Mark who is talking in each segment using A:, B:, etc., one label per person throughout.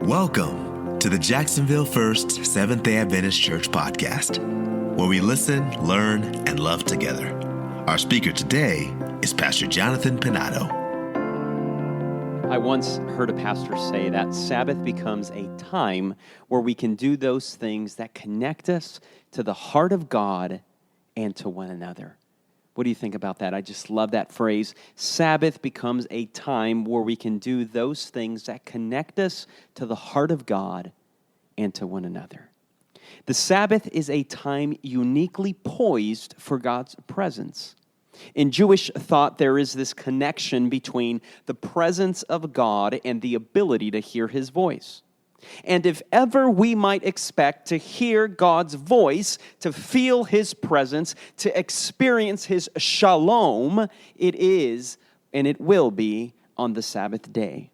A: Welcome to the Jacksonville First Seventh-day Adventist Church podcast, where we listen, learn, and love together. Our speaker today is Pastor Jonathan Pinato.
B: I once heard a pastor say that Sabbath becomes a time where we can do those things that connect us to the heart of God and to one another. What do you think about that? I just love that phrase. Sabbath becomes a time where we can do those things that connect us to the heart of God and to one another. The Sabbath is a time uniquely poised for God's presence. In Jewish thought, there is this connection between the presence of God and the ability to hear His voice. And if ever we might expect to hear God's voice, to feel His presence, to experience His shalom, it is and it will be on the Sabbath day.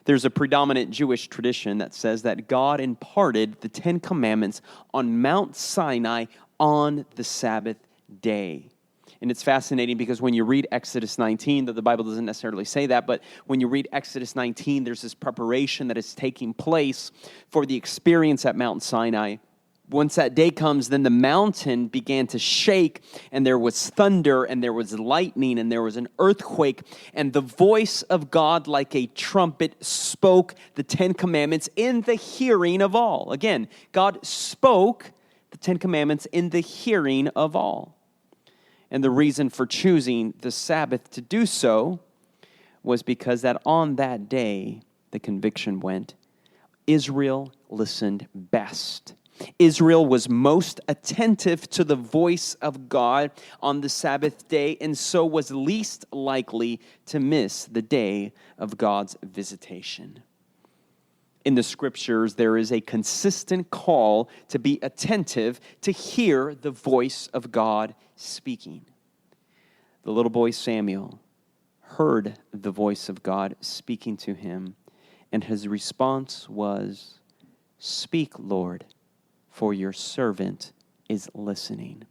B: There's a predominant Jewish tradition that says that God imparted the Ten Commandments on Mount Sinai on the Sabbath day. And it's fascinating because when you read Exodus 19, though the Bible doesn't necessarily say that, but when you read Exodus 19, there's this preparation that is taking place for the experience at Mount Sinai. Once that day comes, then the mountain began to shake, and there was thunder, and there was lightning, and there was an earthquake, and the voice of God like a trumpet spoke the Ten Commandments in the hearing of all. Again, God spoke the Ten Commandments in the hearing of all. And the reason for choosing the Sabbath to do so was because that on that day, the conviction went, Israel listened best. Israel was most attentive to the voice of God on the Sabbath day, and so was least likely to miss the day of God's visitation. In the scriptures, there is a consistent call to be attentive to hear the voice of God speaking. The little boy Samuel heard the voice of God speaking to him, and his response was, "Speak, Lord, for your servant is listening."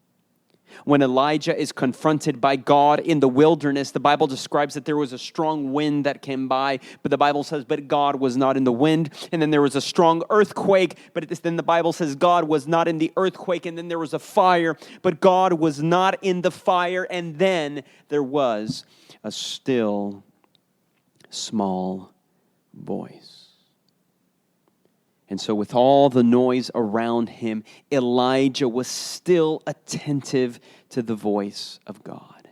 B: When Elijah is confronted by God in the wilderness, the Bible describes that there was a strong wind that came by, but the Bible says, but God was not in the wind. And then there was a strong earthquake, but then the Bible says God was not in the earthquake. And then there was a fire, but God was not in the fire. And then there was a still, small voice. And so with all the noise around him, Elijah was still attentive to the voice of God.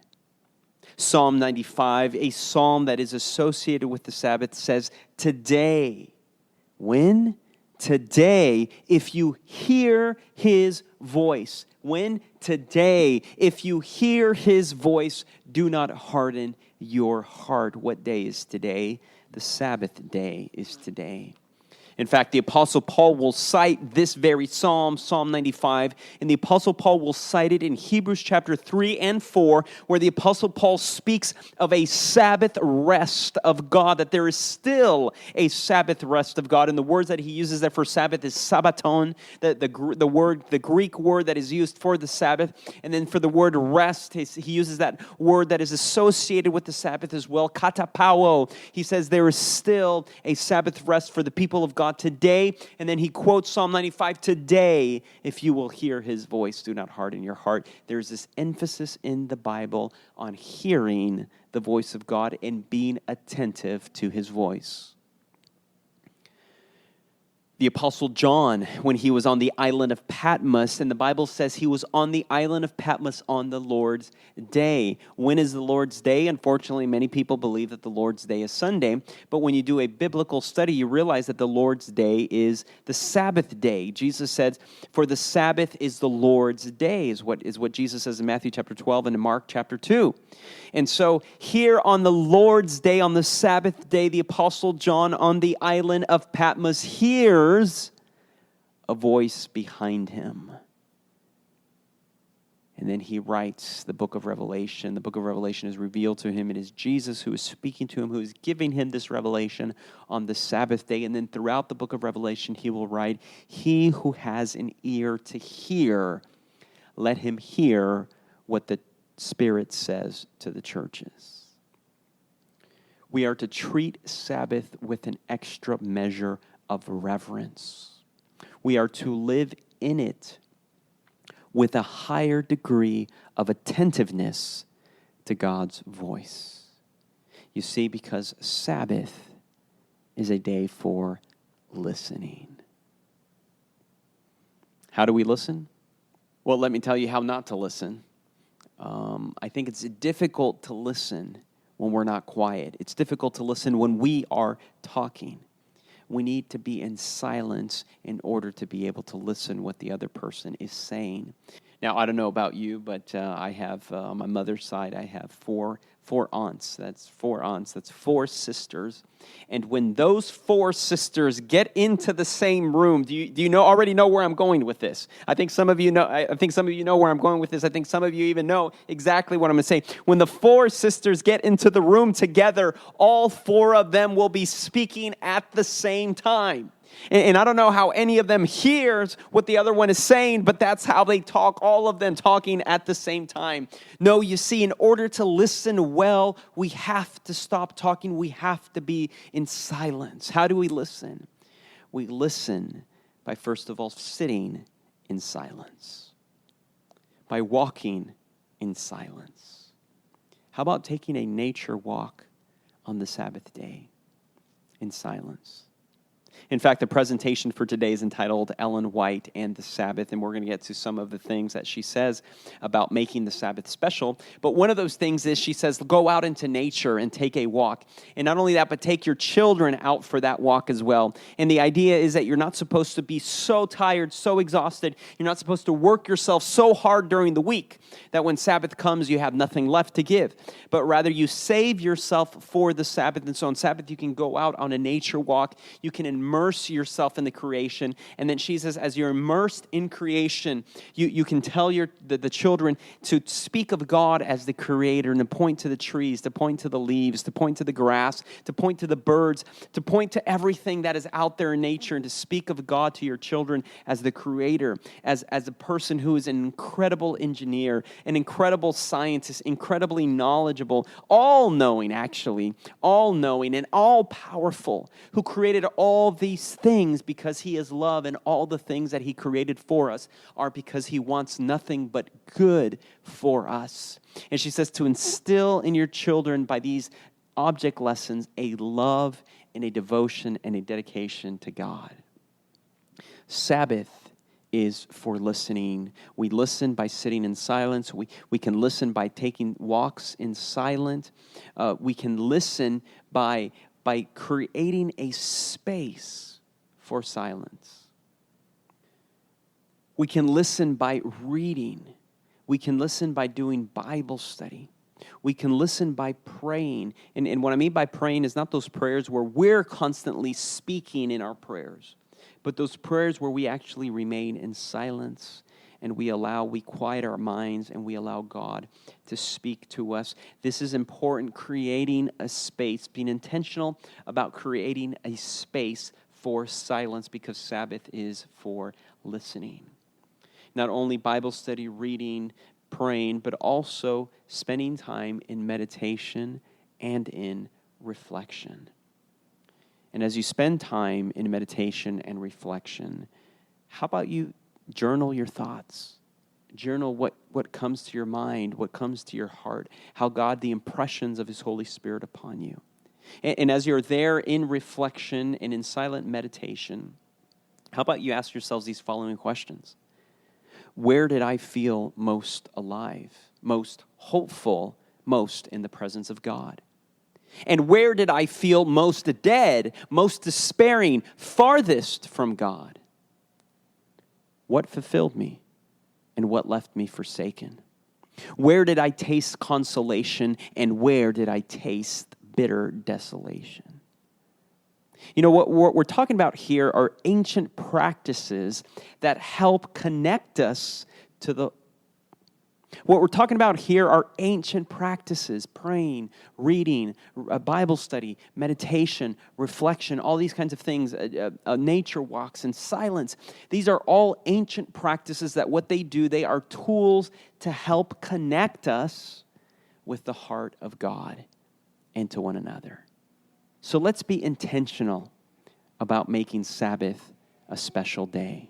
B: Psalm 95, a psalm that is associated with the Sabbath, says, today, when? Today, if you hear His voice. When? Today, if you hear His voice, do not harden your heart. What day is today? The Sabbath day is today. In fact, the Apostle Paul will cite this very psalm, Psalm 95, and the Apostle Paul will cite it in Hebrews chapter 3 and 4, where the Apostle Paul speaks of a Sabbath rest of God, that there is still a Sabbath rest of God. And the words that he uses there for Sabbath is sabbaton, the Greek word that is used for the Sabbath. And then for the word rest, he uses that word that is associated with the Sabbath as well, katapao. He says there is still a Sabbath rest for the people of God today. And then he quotes Psalm 95, today, if you will hear His voice, do not harden your heart. There's this emphasis in the Bible on hearing the voice of God and being attentive to His voice. The Apostle John, when he was on the island of Patmos, and the Bible says he was on the island of Patmos on the Lord's Day. When is the Lord's Day? Unfortunately, many people believe that the Lord's Day is Sunday, but when you do a biblical study, you realize that the Lord's Day is the Sabbath day. Jesus said, for the Sabbath is the Lord's day, is what Jesus says in Matthew chapter 12 and in Mark chapter 2. And so here on the Lord's Day, on the Sabbath day, the Apostle John on the island of Patmos hears a voice behind him. And then he writes the book of Revelation. The book of Revelation is revealed to him. It is Jesus who is speaking to him, who is giving him this revelation on the Sabbath day. And then throughout the book of Revelation, he will write, he who has an ear to hear, let him hear what the Spirit says to the churches. We are to treat Sabbath with an extra measure of reverence. We are to live in it with a higher degree of attentiveness to God's voice. You see, because Sabbath is a day for listening. How do we listen? Well, let me tell you how not to listen. I think it's difficult to listen when we're not quiet. It's difficult to listen when we are talking. We need to be in silence in order to be able to listen what the other person is saying. Now, I don't know about you, but I have, on my mother's side, I have four aunts. That's four sisters. And when those four sisters get into the same room, do you already know where I'm going with this? I think some of you know. I think some of you know where I'm going with this. I think some of you even know exactly what I'm going to say. When the four sisters get into the room together, all four of them will be speaking at the same time. And I don't know how any of them hears what the other one is saying, but that's how they talk, all of them talking at the same time. No, you see, in order to listen well, we have to stop talking. We have to be in silence. How do we listen? We listen by, first of all, sitting in silence, by walking in silence. How about taking a nature walk on the Sabbath day in silence? In fact, the presentation for today is entitled Ellen White and the Sabbath, and we're going to get to some of the things that she says about making the Sabbath special. But one of those things is she says, go out into nature and take a walk. And not only that, but take your children out for that walk as well. And the idea is that you're not supposed to be so tired, so exhausted. You're not supposed to work yourself so hard during the week that when Sabbath comes, you have nothing left to give. But rather, you save yourself for the Sabbath. And so on Sabbath, you can go out on a nature walk. You can immerse yourself in the creation. And then she says, as you're immersed in creation, you can tell the children to speak of God as the creator and to point to the trees, to point to the leaves, to point to the grass, to point to the birds, to point to everything that is out there in nature, and to speak of God to your children as the creator, as a person who is an incredible engineer, an incredible scientist, incredibly knowledgeable, all-knowing and all-powerful, who created all these things because he is love, and all the things that he created for us are because he wants nothing but good for us. And she says to instill in your children by these object lessons a love and a devotion and a dedication to God. Sabbath is for listening. We listen by sitting in silence. We can listen by taking walks in silence. We can listen by creating a space for silence. We can listen by reading. We can listen by doing Bible study. We can listen by praying. And what I mean by praying is not those prayers where we're constantly speaking in our prayers, but those prayers where we actually remain in silence and we quiet our minds and we allow God to speak to us. This is important, creating a space, being intentional about creating a space for silence, because Sabbath is for listening. Not only Bible study, reading, praying, but also spending time in meditation and in reflection. And as you spend time in meditation and reflection, how about you journal your thoughts? Journal what comes to your mind, what comes to your heart, how God, the impressions of His Holy Spirit upon you. And as you're there in reflection and in silent meditation, how about you ask yourselves these following questions? Where did I feel most alive, most hopeful, most in the presence of God? And where did I feel most dead, most despairing, farthest from God? What fulfilled me and what left me forsaken? Where did I taste consolation and where did I taste bitter desolation? You know, what we're talking about here are ancient practices that help connect us to the... What we're talking about here are ancient practices: praying, reading, Bible study, meditation, reflection, all these kinds of things, nature walks and silence. These are all ancient practices that what they do, they are tools to help connect us with the heart of God and to one another. So let's be intentional about making Sabbath a special day.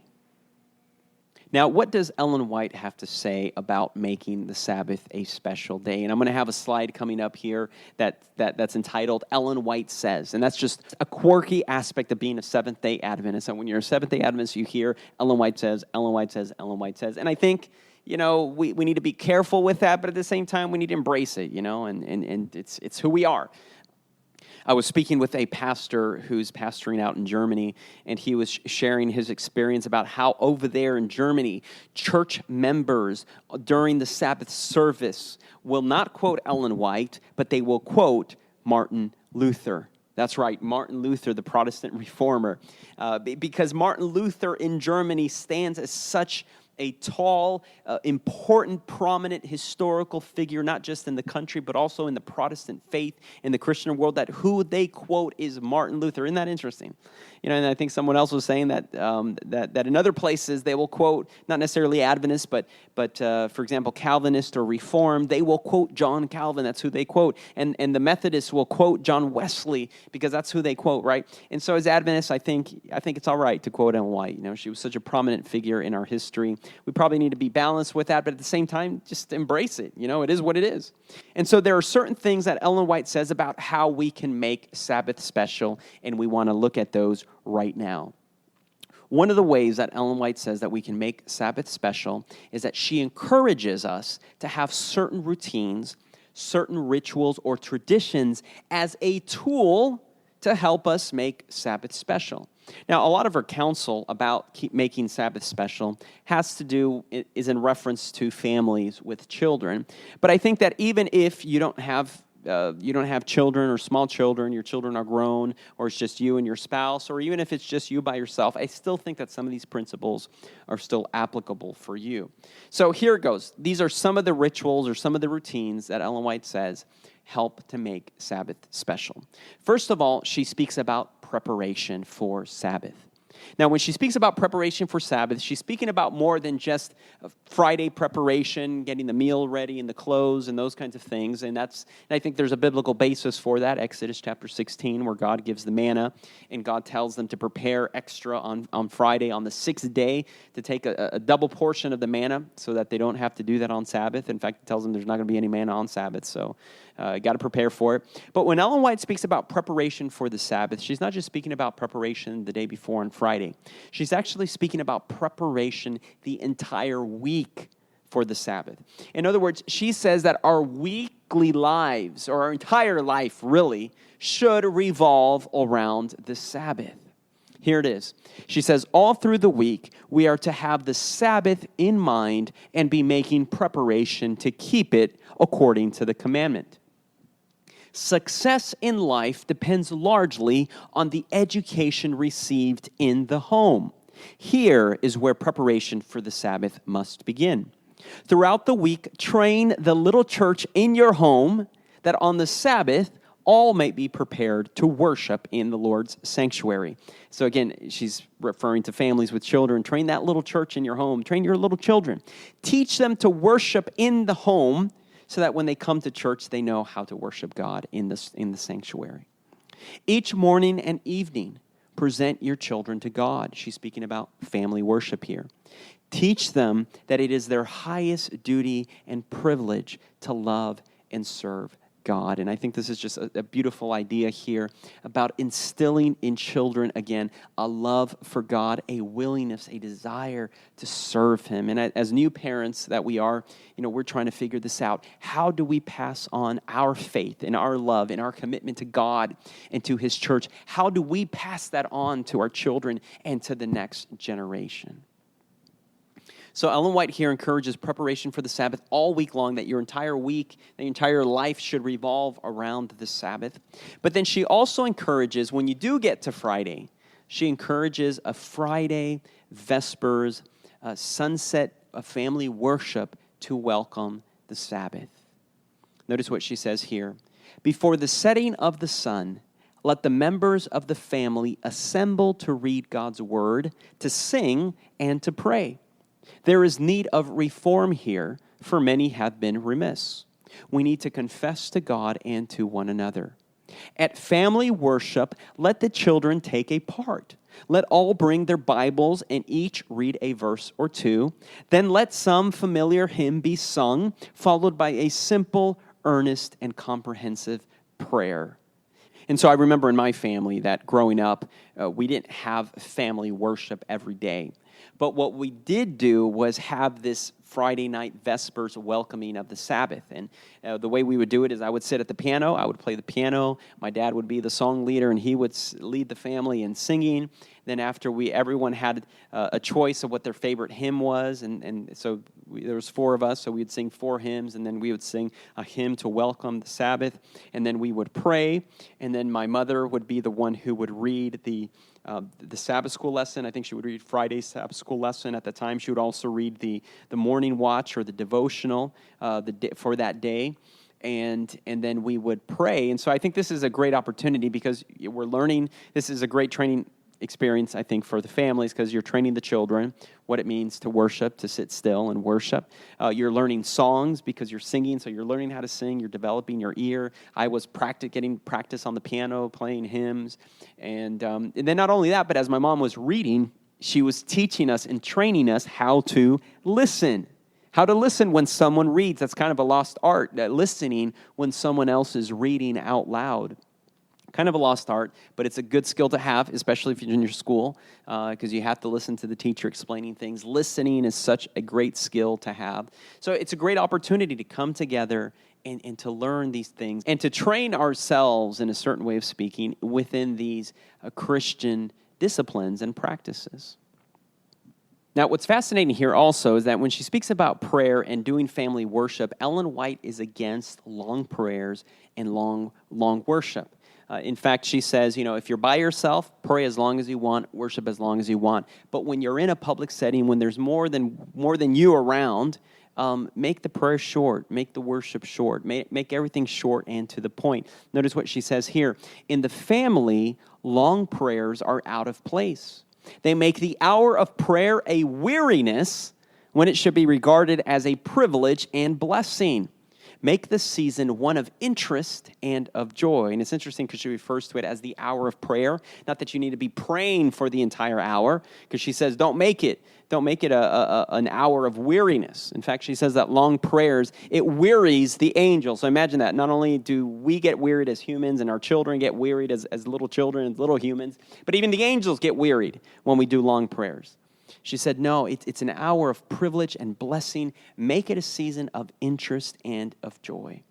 B: Now, what does Ellen White have to say about making the Sabbath a special day? And I'm going to have a slide coming up here that's entitled Ellen White Says. And that's just a quirky aspect of being a Seventh-day Adventist. And when you're a Seventh-day Adventist, you hear Ellen White says, Ellen White says, Ellen White says. And I think, we need to be careful with that, but at the same time, we need to embrace it, and it's who we are. I was speaking with a pastor who's pastoring out in Germany, and he was sharing his experience about how over there in Germany, church members during the Sabbath service will not quote Ellen White, but they will quote Martin Luther. That's right, Martin Luther, the Protestant reformer. Because Martin Luther in Germany stands as such a tall, important, prominent historical figure, not just in the country, but also in the Protestant faith, in the Christian world, that who they quote is Martin Luther. Isn't that interesting? And I think someone else was saying that that in other places they will quote, not necessarily Adventists, but for example, Calvinist or Reformed, they will quote John Calvin. That's who they quote. And the Methodists will quote John Wesley because that's who they quote, right? And so as Adventists, I think it's all right to quote Ellen White. She was such a prominent figure in our history. We probably need to be balanced with that, but at the same time, just embrace it. It is what it is. And so there are certain things that Ellen White says about how we can make Sabbath special, and we want to look at those right now. One of the ways that Ellen White says that we can make Sabbath special is that she encourages us to have certain routines, certain rituals or traditions as a tool to help us make Sabbath special. Now, a lot of her counsel about making Sabbath special is in reference to families with children. But I think that even if you don't have children or small children, your children are grown, or it's just you and your spouse, or even if it's just you by yourself, I still think that some of these principles are still applicable for you. So here it goes. These are some of the rituals or some of the routines that Ellen White says help to make Sabbath special. First of all, she speaks about preparation for Sabbath. Now, when she speaks about preparation for Sabbath, she's speaking about more than just Friday preparation, getting the meal ready and the clothes and those kinds of things. And I think there's a biblical basis for that. Exodus chapter 16, where God gives the manna, and God tells them to prepare extra on Friday, on the sixth day, to take a double portion of the manna so that they don't have to do that on Sabbath. In fact, it tells them there's not going to be any manna on Sabbath, so got to prepare for it. But when Ellen White speaks about preparation for the Sabbath, she's not just speaking about preparation the day before on Friday. She's actually speaking about preparation the entire week for the Sabbath. In other words, she says that our weekly lives, or our entire life really, should revolve around the Sabbath. Here it is. She says, all through the week, we are to have the Sabbath in mind and be making preparation to keep it according to the commandment. Success in life depends largely on the education received in the home. Here is where preparation for the Sabbath must begin. Throughout the week, train the little church in your home that on the Sabbath, all may be prepared to worship in the Lord's sanctuary. So again, she's referring to families with children. Train that little church in your home. Train your little children. Teach them to worship in the home so that when they come to church, they know how to worship God in the sanctuary. Each morning and evening, present your children to God. She's speaking about family worship here. Teach them that it is their highest duty and privilege to love and serve God. And I think this is just a beautiful idea here about instilling in children, again, a love for God, a willingness, a desire to serve Him. And as new parents that we are, we're trying to figure this out. How do we pass on our faith and our love and our commitment to God and to His church? How do we pass that on to our children and to the next generation? So Ellen White here encourages preparation for the Sabbath all week long, that your entire week, that your entire life should revolve around the Sabbath. But then she also encourages, when you do get to Friday, she encourages a Friday, Vespers, sunset, family worship to welcome the Sabbath. Notice what she says here. Before the setting of the sun, let the members of the family assemble to read God's word, to sing, and to pray. There is need of reform here, for many have been remiss. We need to confess to God and to one another. At family worship, let the children take a part. Let all bring their Bibles and each read a verse or two. Then let some familiar hymn be sung, followed by a simple, earnest, and comprehensive prayer. And so I remember in my family that growing up, we didn't have family worship every day. But what we did do was have this Friday night Vespers welcoming of the Sabbath. And the way we would do it is I would sit at the piano, I would play the piano, my dad would be the song leader, and he would lead the family in singing. Then after everyone had a choice of what their favorite hymn was, and so there was four of us, so we would sing four hymns, and then we would sing a hymn to welcome the Sabbath, and then we would pray, and then my mother would be the one who would read the Sabbath school lesson. I think she would read Friday's Sabbath school lesson. At the time, she would also read the morning watch or the devotional for that day. And then we would pray. And so I think this is a great opportunity because we're learning. This is a great training experience, I think, for the families because you're training the children what it means to worship, to sit still and worship. You're learning songs because you're singing, so you're learning how to sing. You're developing your ear. I was getting practice on the piano, playing hymns. And then not only that, but as my mom was reading, she was teaching us and training us how to listen. How to listen when someone reads. That's kind of a lost art, listening when someone else is reading out loud. Kind of a lost art, but it's a good skill to have, especially if you're in your school, because you have to listen to the teacher explaining things. Listening is such a great skill to have. So it's a great opportunity to come together and to learn these things and to train ourselves in a certain way of speaking within these Christian disciplines and practices. Now, what's fascinating here also is that when she speaks about prayer and doing family worship, Ellen White is against long prayers and long worship. In fact, she says, if you're by yourself, pray as long as you want, worship as long as you want. But when you're in a public setting, when there's more than you around, make the prayer short, make the worship short, make everything short and to the point. Notice what she says here. In the family, long prayers are out of place. They make the hour of prayer a weariness when it should be regarded as a privilege and blessing. Make the season one of interest and of joy. And it's interesting because she refers to it as the hour of prayer. Not that you need to be praying for the entire hour, because she says don't make it an hour of weariness. In fact, she says that long prayers, it wearies the angels. So imagine that. Not only do we get wearied as humans and our children get wearied as little children and little humans, but even the angels get wearied when we do long prayers. She said, no, it's an hour of privilege and blessing. Make it a season of interest and of joy.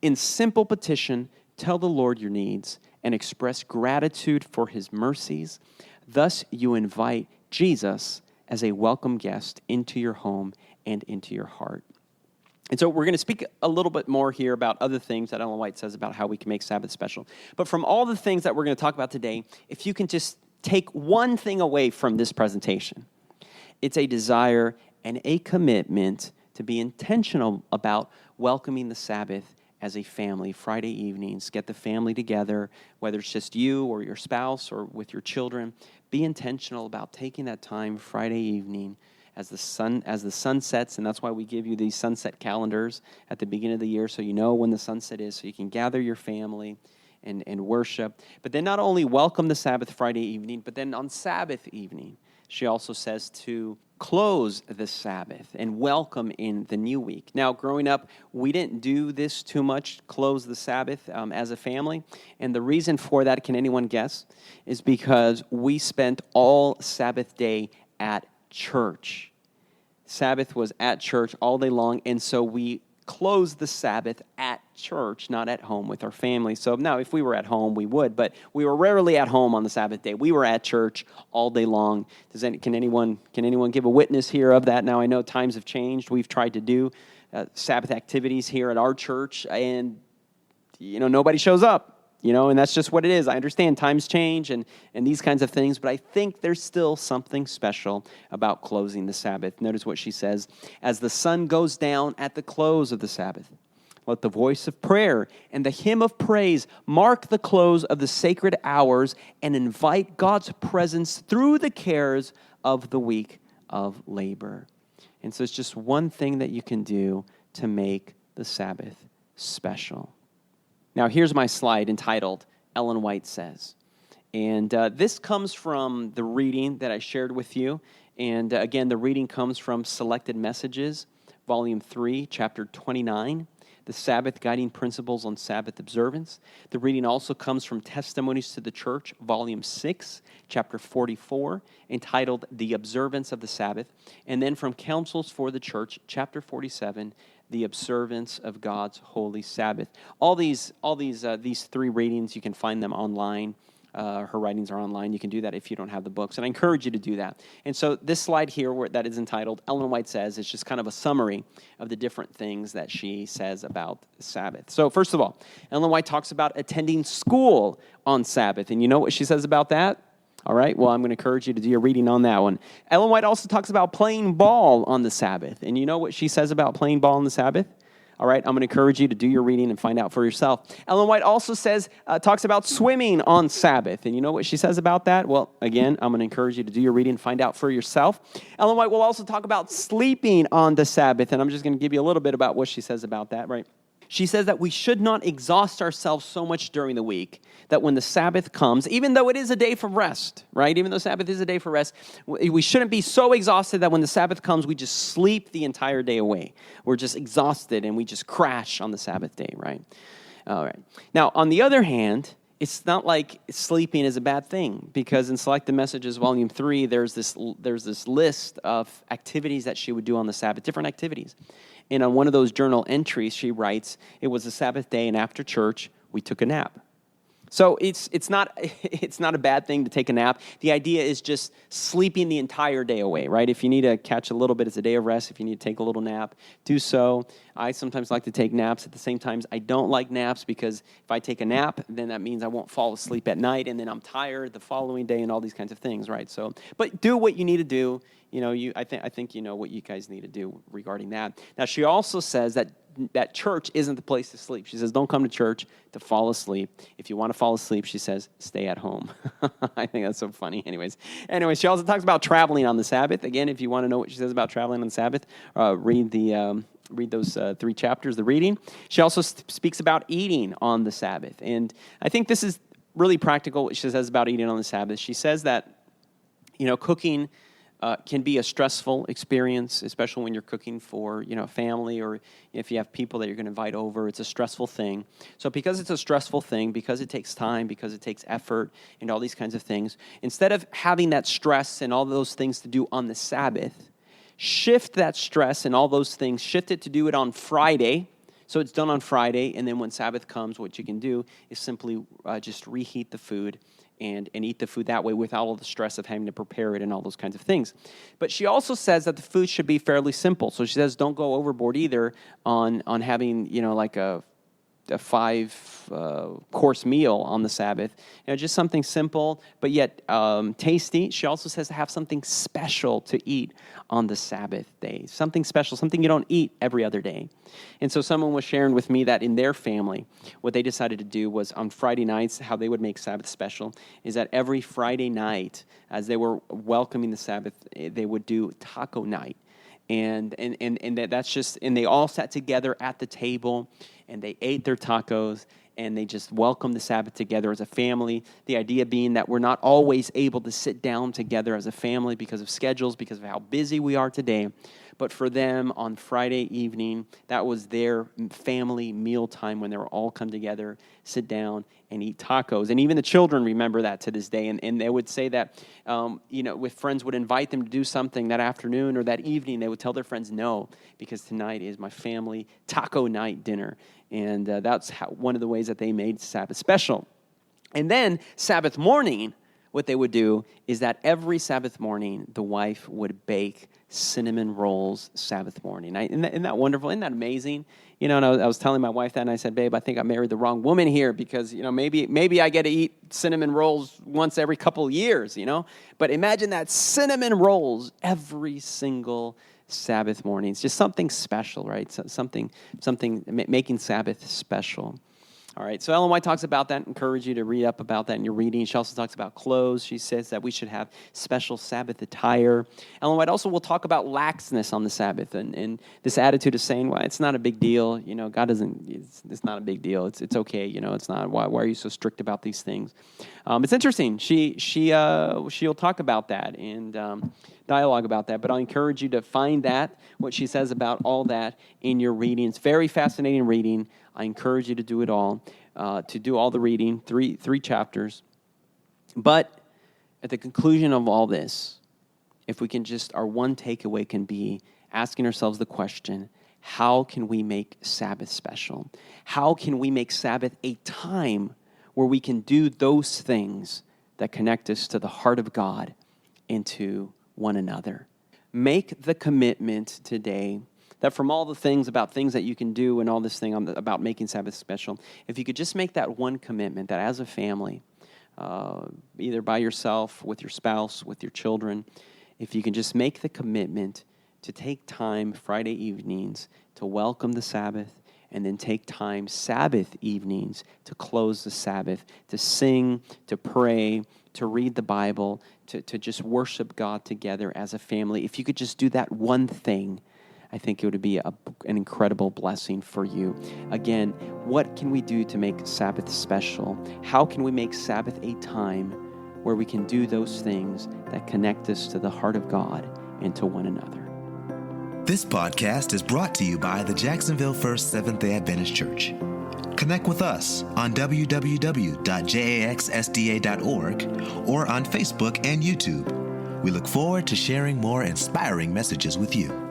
B: In simple petition, tell the Lord your needs and express gratitude for his mercies. Thus, you invite Jesus as a welcome guest into your home and into your heart. And so we're going to speak a little bit more here about other things that Ellen White says about how we can make Sabbath special. But from all the things that we're going to talk about today, if you can just take one thing away from this presentation, it's a desire and a commitment to be intentional about welcoming the Sabbath as a family. Friday evenings, get the family together, whether it's just you or your spouse or with your children. Be intentional about taking that time Friday evening as the sun sets, and that's why we give you these sunset calendars at the beginning of the year so you know when the sunset is, so you can gather your family and worship. But then not only welcome the Sabbath Friday evening, but then on Sabbath evening, she also says to close the Sabbath and welcome in the new week. Now, growing up, we didn't do this too much, close the Sabbath as a family. And the reason for that, can anyone guess, is because we spent all Sabbath day at church. Sabbath was at church all day long, and so we close the Sabbath at church, not at home with our family. So now if we were at home, we would, but we were rarely at home on the Sabbath day. We were at church all day long. Can anyone give a witness here of that? Now I know times have changed. We've tried to do Sabbath activities here at our church, and nobody shows up. And that's just what it is. I understand times change and these kinds of things, but I think there's still something special about closing the Sabbath. Notice what she says. As the sun goes down at the close of the Sabbath, let the voice of prayer and the hymn of praise mark the close of the sacred hours and invite God's presence through the cares of the week of labor. And so it's just one thing that you can do to make the Sabbath special. Now, here's my slide entitled, Ellen White Says. And this comes from the reading that I shared with you. And again, the reading comes from Selected Messages, Volume 3, Chapter 29, The Sabbath Guiding Principles on Sabbath Observance. The reading also comes from Testimonies to the Church, Volume 6, Chapter 44, entitled The Observance of the Sabbath. And then from Counsels for the Church, Chapter 47, The Observance of God's Holy Sabbath. All these three readings, you can find them online. Her writings are online. You can do that if you don't have the books, and I encourage you to do that. And so this slide here that is entitled Ellen White Says is just kind of a summary of the different things that she says about Sabbath. So first of all, Ellen White talks about attending school on Sabbath, and you know what she says about that? All right, well, I'm going to encourage you to do your reading on that one. Ellen White also talks about playing ball on the Sabbath, and you know what she says about playing ball on the Sabbath? All right, I'm going to encourage you to do your reading and find out for yourself. Ellen White also talks about swimming on Sabbath. And you know what she says about that? Well, again, I'm going to encourage you to do your reading and find out for yourself. Ellen White will also talk about sleeping on the Sabbath. And I'm just going to give you a little bit about what she says about that, right? She says that we should not exhaust ourselves so much during the week that when the Sabbath comes, even though it is a day for rest, right? Even though Sabbath is a day for rest, we shouldn't be so exhausted that when the Sabbath comes, we just sleep the entire day away. We're just exhausted and we just crash on the Sabbath day, right? All right. Now, on the other hand, it's not like sleeping is a bad thing, because in Selected Messages, Volume 3, there's this list of activities that she would do on the Sabbath, different activities. And on one of those journal entries, she writes, it was a Sabbath day, and after church, we took a nap. So it's not a bad thing to take a nap. The idea is just sleeping the entire day away, right? If you need to catch a little bit, it's a day of rest. If you need to take a little nap, do so. I sometimes like to take naps. At the same time, I don't like naps, because if I take a nap, then that means I won't fall asleep at night, and then I'm tired the following day and all these kinds of things, right? So, but do what you need to do. You know, I think you know what you guys need to do regarding that. Now, she also says that church isn't the place to sleep. She says, don't come to church to fall asleep. If you want to fall asleep, she says, stay at home. I think that's so funny. Anyways, she also talks about traveling on the Sabbath. Again, if you want to know what she says about traveling on the Sabbath, read those 3 chapters, the reading. She also speaks about eating on the Sabbath. And I think this is really practical, what she says about eating on the Sabbath. She says that, cooking can be a stressful experience, especially when you're cooking for, a family, or if you have people that you're going to invite over. It's a stressful thing. So because it's a stressful thing, because it takes time, because it takes effort, and all these kinds of things, instead of having that stress and all those things to do on the Sabbath, shift that stress and all those things, shift it to do it on Friday. So it's done on Friday, and then when Sabbath comes, what you can do is simply just reheat the food and eat the food that way without all the stress of having to prepare it and all those kinds of things. But she also says that the food should be fairly simple. So she says don't go overboard either on having, like a 5-course meal on the Sabbath. Just something simple, but yet tasty. She also says to have something special to eat on the Sabbath day. Something special, something you don't eat every other day. And so someone was sharing with me that in their family, what they decided to do was on Friday nights, how they would make Sabbath special is that every Friday night, as they were welcoming the Sabbath, they would do taco night. And that's just, and they all sat together at the table, and they ate their tacos, and they just welcomed the Sabbath together as a family. The idea being that we're not always able to sit down together as a family because of schedules, because of how busy we are today. But for them, on Friday evening, that was their family meal time when they were all come together, sit down, and eat tacos. And even the children remember that to this day. And they would say that, if friends would invite them to do something that afternoon or that evening, they would tell their friends no, because tonight is my family taco night dinner. And that's one of the ways that they made Sabbath special. And then Sabbath morning, what they would do is that every Sabbath morning, the wife would bake cinnamon rolls Sabbath morning. Isn't that wonderful? Isn't that amazing? And I was telling my wife that, and I said, babe, I think I married the wrong woman here, because, maybe I get to eat cinnamon rolls once every couple of years, But imagine that, cinnamon rolls every single Sabbath morning. It's just something special, right? Something making Sabbath special. All right, so Ellen White talks about that. Encourage you to read up about that in your reading. She also talks about clothes. She says that we should have special Sabbath attire. Ellen White also will talk about laxness on the Sabbath and this attitude of saying, well, it's not a big deal. You know, God doesn't, it's not a big deal. It's okay. You know, it's not, why are you so strict about these things? It's interesting. She'll talk about that and dialogue about that, but I'll encourage you to find that, what she says about all that in your reading. It's very fascinating reading. I encourage you to do it all, to do all the reading, three chapters. But at the conclusion of all this, if we can just, our one takeaway can be asking ourselves the question, how can we make Sabbath special? How can we make Sabbath a time where we can do those things that connect us to the heart of God and to one another? Make the commitment today that from all the things about things that you can do and all this thing about making Sabbath special, if you could just make that one commitment that as a family, either by yourself, with your spouse, with your children, if you can just make the commitment to take time Friday evenings to welcome the Sabbath, and then take time Sabbath evenings to close the Sabbath, to sing, to pray, to read the Bible, to just worship God together as a family. If you could just do that one thing, I think it would be an incredible blessing for you. Again, what can we do to make Sabbath special? How can we make Sabbath a time where we can do those things that connect us to the heart of God and to one another?
A: This podcast is brought to you by the Jacksonville First Seventh-day Adventist Church. Connect with us on www.jaxsda.org or on Facebook and YouTube. We look forward to sharing more inspiring messages with you.